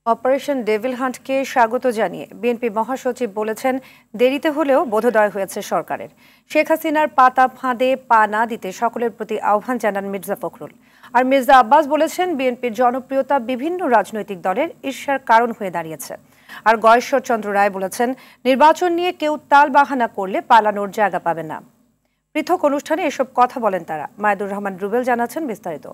Operation devil হান্টকে স্বাগত জানিয়ে BNP মহাসচিব বলেছেন, দেরিতে হলেও বোধোদয় হয়েছে সরকারের। শেখ হাসিনার পাতা ফাঁদে পা না দিতে সকলের প্রতি আহ্বান জানান মির্জা ফখরুল। আর মির্জা আব্বাস বলেছেন, বিএনপির জনপ্রিয়তা বিভিন্ন রাজনৈতিক দলের ঈর্ষার কারণ হয়ে দাঁড়িয়েছে। আর গয়েশ্বর চন্দ্র রায় বলেছেন, নির্বাচন নিয়ে কেউ তাল বাহানা করলে পালানোর জায়গা পাবে না। পৃথক অনুষ্ঠানে এসব কথা বলেন তারা। মায়েদুর রহমান রুবেল জানাচ্ছেন বিস্তারিত।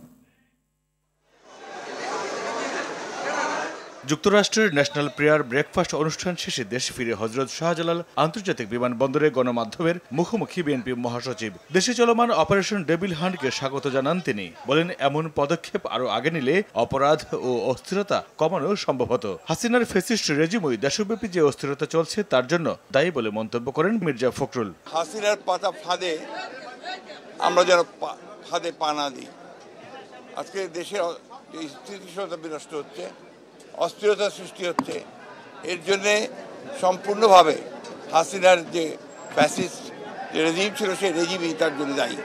যুক্তরাষ্ট্রের ন্যাশনাল প্রেয়ার ব্রেকফাস্ট অনুষ্ঠান শেষে দেশে ফিরে হজরত শাহজালাল আন্তর্জাতিক বিমানবন্দরে গণমাধ্যমের মুখোমুখি বিএনপি মহাসচিব। দেশে চলমান অপারেশন ডেভিল হান্টকে স্বাগত জানান তিনি। বলেন, এমন পদক্ষেপ আরও আগে নিলে অপরাধ ও অস্থিরতা কমানো সম্ভব হতো। হাসিনার ফ্যাসিস্ট রেজিমই দেশব্যাপী যে অস্থিরতা চলছে তার জন্য দায়ী বলে মন্তব্য করেন মির্জা ফখরুল। হাসিনার পাতা ফাঁদে আমরা যেন ফাঁদে পা না দিই। আজকে দেশের স্থিতিশীলতা বিনষ্ট হচ্ছে, অস্থিরতা সৃষ্টি হচ্ছে। এর জন্যে সম্পূর্ণভাবে হাসিনার যে ফ্যাসিস্ট যে রেজিম ছিল সেই রেজিমই তার জন্য দায়ী।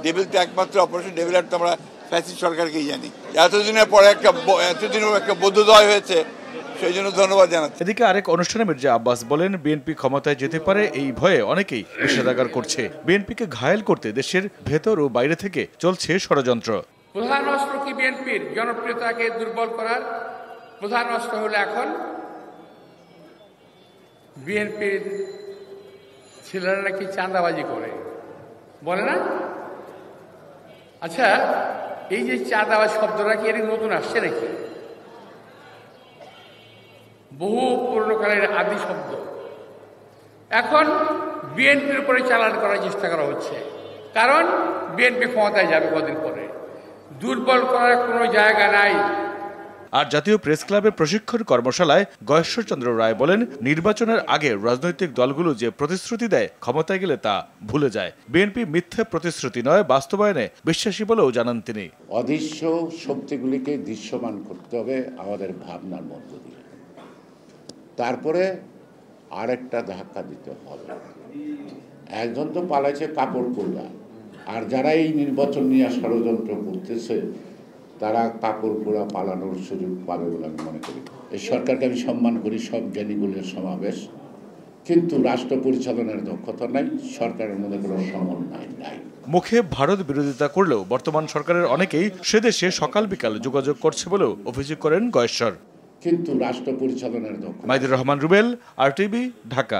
ডেভিল তো একমাত্র অপারেশন ডেভিল আর তো আমরা ফ্যাসিস্ট সরকারকেই জানি। এতদিনের পরে এতদিনের একটা বোধোদয় হয়েছে, সেই জন্য ধন্যবাদ জানাচ্ছি। এদিকে আরেক অনুষ্ঠানে মির্জা আব্বাস বলেন, বিএনপি ক্ষমতায় যেতে পারে এই ভয়ে অনেকেই নিষেধাজ্ঞা করছে। বিএনপিকে ঘায়েল করতে দেশের ভেতর ও বাইরে থেকে চলছে ষড়যন্ত্র। প্রধান অস্ত্র কি বিএনপির জনপ্রিয়তাকে দুর্বল করার প্রধান অস্ত্র হলো এখন বিএনপির ছেলেরা নাকি চাঁদাবাজি করে, বলে না? আচ্ছা, এই যে চাঁদাবাজ শব্দটা কি এর নতুন আসছে নাকি? বহু পুরনোকালের আদি শব্দ। এখন বিএনপির উপরে চালান করার চেষ্টা করা হচ্ছে, কারণ বিএনপি ক্ষমতায় যাবে কদিন পরে। দুর্বল করার কোনো জায়গা নাই। আর জাতীয় প্রেস ক্লাবের প্রশিক্ষণ কর্মশালায় গয়েশ্বর চন্দ্র রায় বলেন, নির্বাচনের আগে রাজনৈতিক দলগুলো যে প্রতিশ্রুতি দেয় ক্ষমতায় গেলে তা ভুলে যায়। বিএনপি মিথ্যা প্রতিশ্রুতি নয়, বাস্তবায়নে বিশ্বাসী বলেও জানান তিনি। অদৃশ্য শক্তিগুলিকে দৃশ্যমান করতে হবে আমাদের ভাবনার মধ্য দিয়ে। তারপরে আরেকটা ধাক্কা দিতে হবে। একজন তো পালাইছে কাপড় পরা, আর যারা এই নির্বাচন নিয়ে ষড়যন্ত্র করতেছে তারা কাপড় পোড়া পালানোর সুযোগ পাবে বলে আমি মনে করি। এই সরকারকে আমি সম্মান করি, সব জ্ঞানীগুলির সমাবেশ, কিন্তু রাষ্ট্র পরিচালনার দক্ষতা নাই, সরকারের মধ্যে কোনো সমন্বয় নাই। মুখে ভারত বিরোধিতা করলেও বর্তমান সরকারের অনেকেই সেদেশে সকাল বিকাল যোগাযোগ করছে বলেও অভিযোগ করেন গয়েশ্বর। কিন্তু রাষ্ট্র পরিচালনার দক্ষতা। মায়েদুর রহমান রুবেল, RTV, ঢাকা।